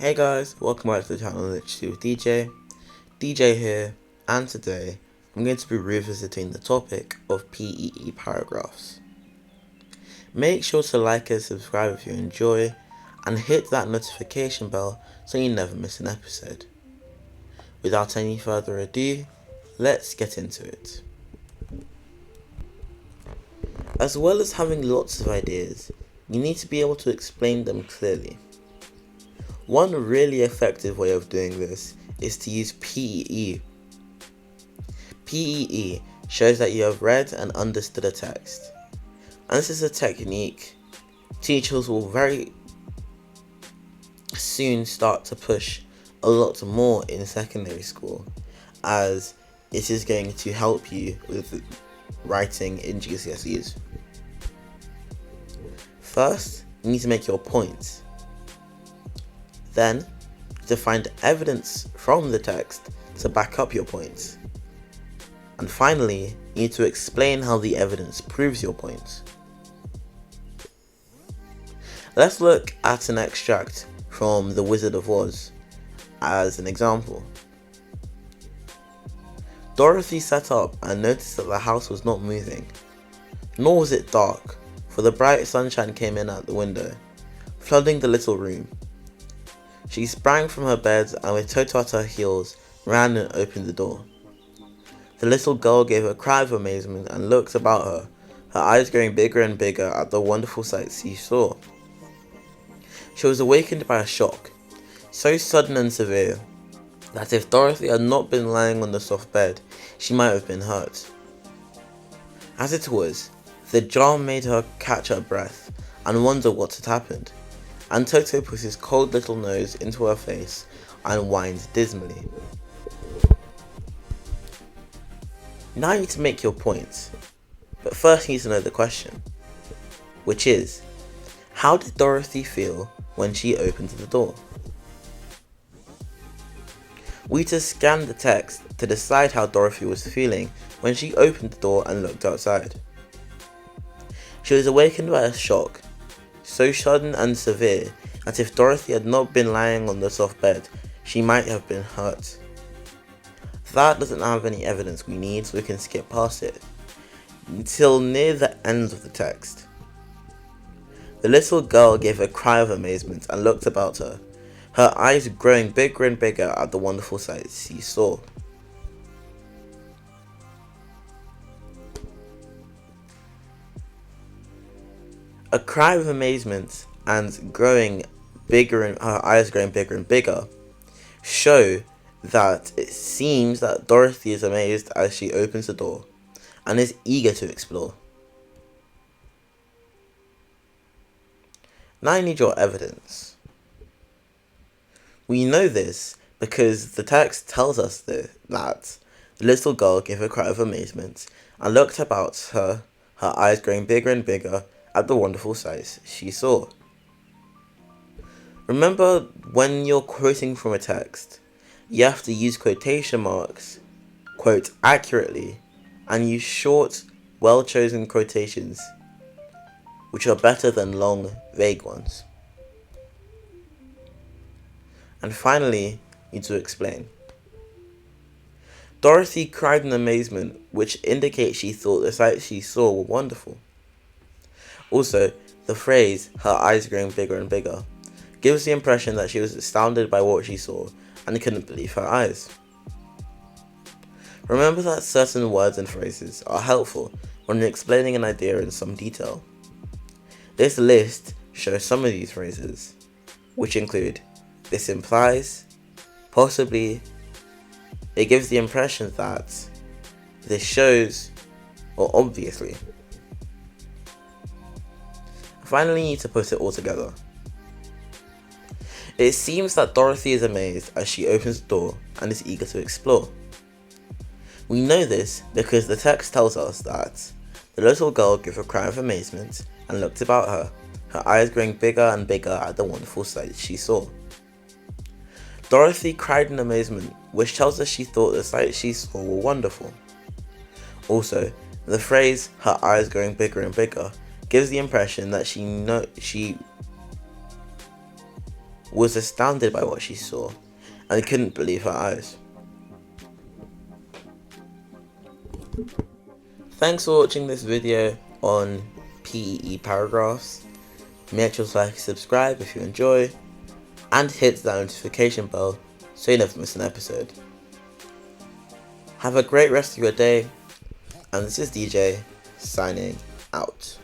Hey guys, welcome back to the channel Literally with DJ. DJ here, and today I'm going to be revisiting the topic of P.E.E. paragraphs. Make sure to like and subscribe if you enjoy, and hit that notification bell so you never miss an episode. Without any further ado, let's get into it. As well as having lots of ideas, you need to be able to explain them clearly. One really effective way of doing this is to use P.E.E. P.E.E. shows that you have read and understood a text. And this is a technique teachers will very soon start to push a lot more in secondary school, as it is going to help you with writing in GCSEs. First, you need to make your points. Then, to find evidence from the text to back up your points. And finally, you need to explain how the evidence proves your points. Let's look at an extract from The Wizard of Oz as an example. Dorothy sat up and noticed that the house was not moving, nor was it dark, for the bright sunshine came in at the window, flooding the little room. She sprang from her bed and with Toto at her heels ran and opened the door. The little girl gave a cry of amazement and looked about her, her eyes growing bigger and bigger at the wonderful sights she saw. She was awakened by a shock, so sudden and severe, that if Dorothy had not been lying on the soft bed, she might have been hurt. As it was, the jar made her catch her breath and wonder what had happened, and Toto put his cold little nose into her face and whined dismally. Now you need to make your point, but first you need to know the question, which is, how did Dorothy feel when she opened the door? We need to scan the text to decide how Dorothy was feeling when she opened the door and looked outside. She was awakened by a shock, so sudden and severe that if Dorothy had not been lying on the soft bed, she might have been hurt. That doesn't have any evidence we need, so we can skip past it until near the end of the text. The little girl gave a cry of amazement and looked about her, her eyes growing bigger and bigger at the wonderful sights she saw. A cry of amazement and growing bigger, and her eyes growing bigger and bigger, show that it seems that Dorothy is amazed as she opens the door and is eager to explore. Now I need your evidence. We know this because the text tells us that the little girl gave a cry of amazement and looked about her, her eyes growing bigger and bigger at the wonderful sights she saw. Remember, when you're quoting from a text, you have to use quotation marks, quote accurately, and use short, well-chosen quotations, which are better than long, vague ones. And finally, you need to explain. Dorothy cried in amazement, which indicates she thought the sights she saw were wonderful. Also, the phrase, her eyes growing bigger and bigger, gives the impression that she was astounded by what she saw and couldn't believe her eyes. Remember that certain words and phrases are helpful when you're explaining an idea in some detail. This list shows some of these phrases, which include, this implies, possibly, it gives the impression that, this shows, or obviously. Finally, you need to put it all together. It seems that Dorothy is amazed as she opens the door and is eager to explore. We know this because the text tells us that the little girl gave a cry of amazement and looked about her, her eyes growing bigger and bigger at the wonderful sights she saw. Dorothy cried in amazement, which tells us she thought the sights she saw were wonderful. Also, the phrase, her eyes growing bigger and bigger, gives the impression that she was astounded by what she saw and couldn't believe her eyes. Thanks for watching this video on P.E.E. paragraphs. Make sure to like and subscribe if you enjoy, and hit that notification bell so you never miss an episode. Have a great rest of your day, and this is DJ signing out.